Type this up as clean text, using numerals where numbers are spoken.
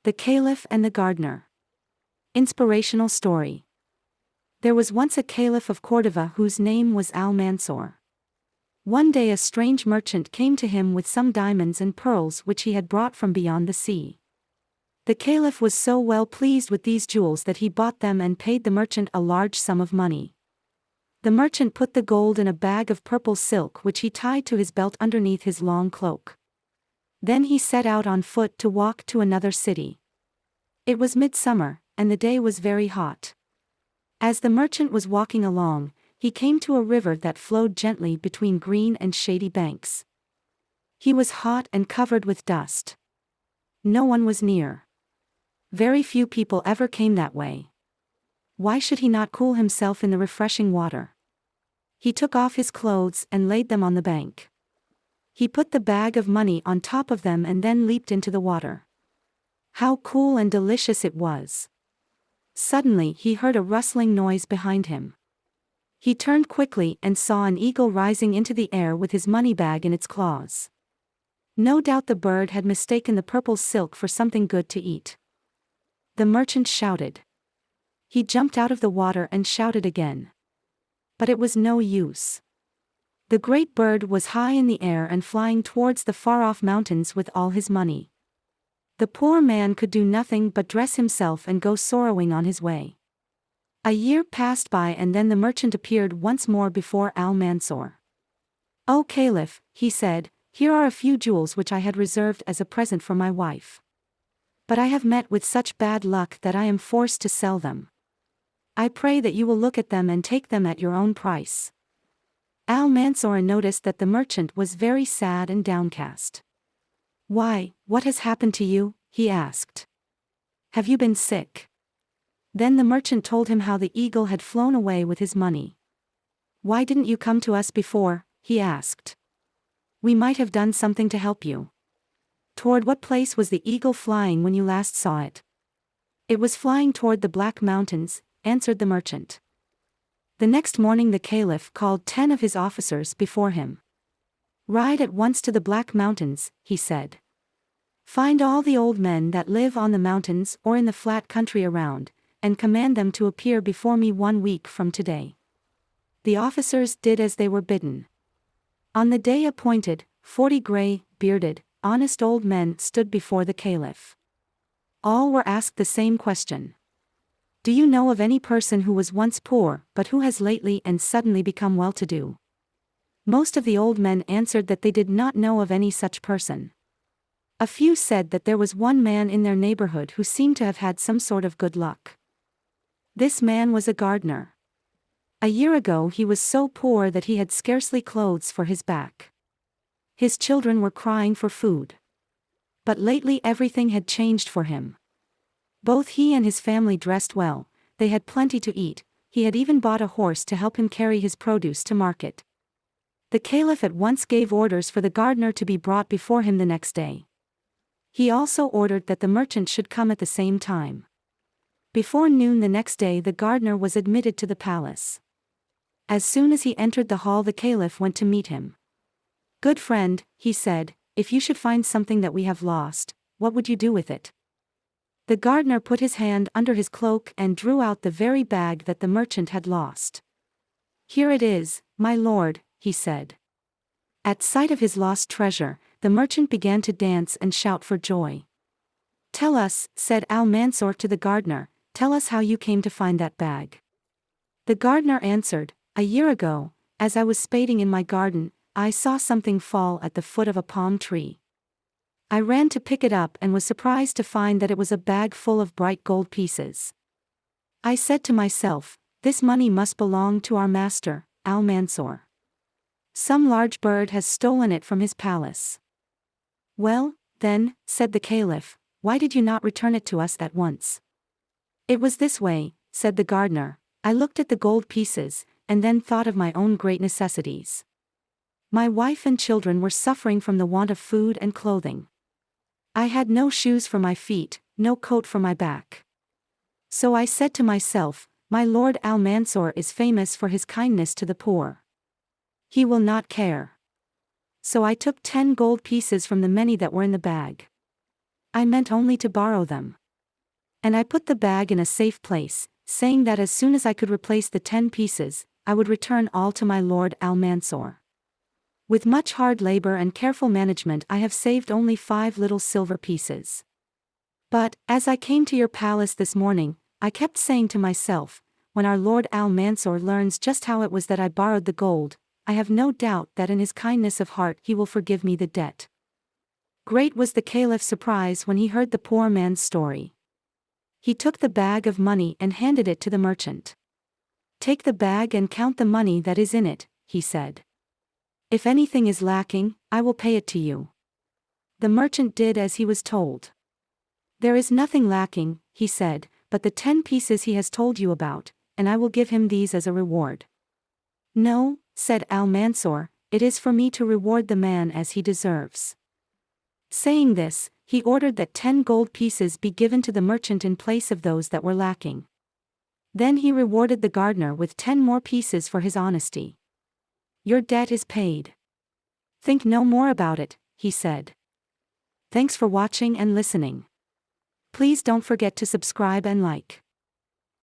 The Caliph and the Gardener. Inspirational story. There was once a caliph of Cordova whose name was Al-Mansur. One day a strange merchant came to him with some diamonds and pearls which he had brought from beyond the sea. The caliph was so well pleased with these jewels that he bought them and paid the merchant a large sum of money. The merchant put the gold in a bag of purple silk which he tied to his belt underneath his long cloak. Then he set out on foot to walk to another city. It was midsummer, and the day was very hot. As the merchant was walking along, he came to a river that flowed gently between green and shady banks. He was hot and covered with dust. No one was near. Very few people ever came that way. Why should he not cool himself in the refreshing water? He took off his clothes and laid them on the bank. He put the bag of money on top of them and then leaped into the water. How cool and delicious it was! Suddenly he heard a rustling noise behind him. He turned quickly and saw an eagle rising into the air with his money bag in its claws. No doubt the bird had mistaken the purple silk for something good to eat. The merchant shouted. He jumped out of the water and shouted again. But it was no use. The great bird was high in the air and flying towards the far-off mountains with all his money. The poor man could do nothing but dress himself and go sorrowing on his way. A year passed by and then the merchant appeared once more before Al-Mansur. "O Caliph," he said, "here are a few jewels which I had reserved as a present for my wife. But I have met with such bad luck that I am forced to sell them. I pray that you will look at them and take them at your own price." Al-Mansur noticed that the merchant was very sad and downcast. "Why, what has happened to you?" he asked. "Have you been sick?" Then the merchant told him how the eagle had flown away with his money. "Why didn't you come to us before?" he asked. "We might have done something to help you." "Toward what place was the eagle flying when you last saw it?" "It was flying toward the Black Mountains," answered the merchant. The next morning the caliph called 10 of his officers before him. "Ride at once to the Black Mountains," he said. "Find all the old men that live on the mountains or in the flat country around, and command them to appear before me 1 week from today." The officers did as they were bidden. On the day appointed, 40 gray, bearded, honest old men stood before the caliph. All were asked the same question. "Do you know of any person who was once poor but who has lately and suddenly become well-to-do?" Most of the old men answered that they did not know of any such person. A few said that there was one man in their neighborhood who seemed to have had some sort of good luck. This man was a gardener. A year ago he was so poor that he had scarcely clothes for his back. His children were crying for food. But lately everything had changed for him. Both he and his family dressed well, they had plenty to eat, he had even bought a horse to help him carry his produce to market. The caliph at once gave orders for the gardener to be brought before him the next day. He also ordered that the merchant should come at the same time. Before noon the next day the gardener was admitted to the palace. As soon as he entered the hall the caliph went to meet him. "Good friend," he said, "if you should find something that we have lost, what would you do with it?" The gardener put his hand under his cloak and drew out the very bag that the merchant had lost. "Here it is, my lord," he said. At sight of his lost treasure, the merchant began to dance and shout for joy. "Tell us," said Al-Mansur to the gardener, "tell us how you came to find that bag." The gardener answered, "A year ago, as I was spading in my garden, I saw something fall at the foot of a palm tree. I ran to pick it up and was surprised to find that it was a bag full of bright gold pieces. I said to myself, this money must belong to our master, Al-Mansur. Some large bird has stolen it from his palace." "Well, then," said the caliph, "why did you not return it to us at once?" "It was this way," said the gardener, "I looked at the gold pieces, and then thought of my own great necessities. My wife and children were suffering from the want of food and clothing. I had no shoes for my feet, no coat for my back. So I said to myself, my lord Al-Mansur is famous for his kindness to the poor. He will not care. So I took 10 gold pieces from the many that were in the bag. I meant only to borrow them. And I put the bag in a safe place, saying that as soon as I could replace the 10 pieces, I would return all to my lord Almansor. With much hard labor and careful management I have saved only 5 little silver pieces. But, as I came to your palace this morning, I kept saying to myself, when our Lord Almansor learns just how it was that I borrowed the gold, I have no doubt that in his kindness of heart he will forgive me the debt. Great was the Caliph's surprise when he heard the poor man's story. He took the bag of money and handed it to the merchant. "Take the bag and count the money that is in it," he said. "If anything is lacking, I will pay it to you." The merchant did as he was told. "There is nothing lacking," he said, "but the 10 pieces he has told you about, and I will give him these as a reward." "No," said Almansor, "it is for me to reward the man as he deserves." Saying this, he ordered that 10 gold pieces be given to the merchant in place of those that were lacking. Then he rewarded the gardener with 10 more pieces for his honesty. "Your debt is paid. Think no more about it," he said. Thanks for watching and listening. Please don't forget to subscribe and like.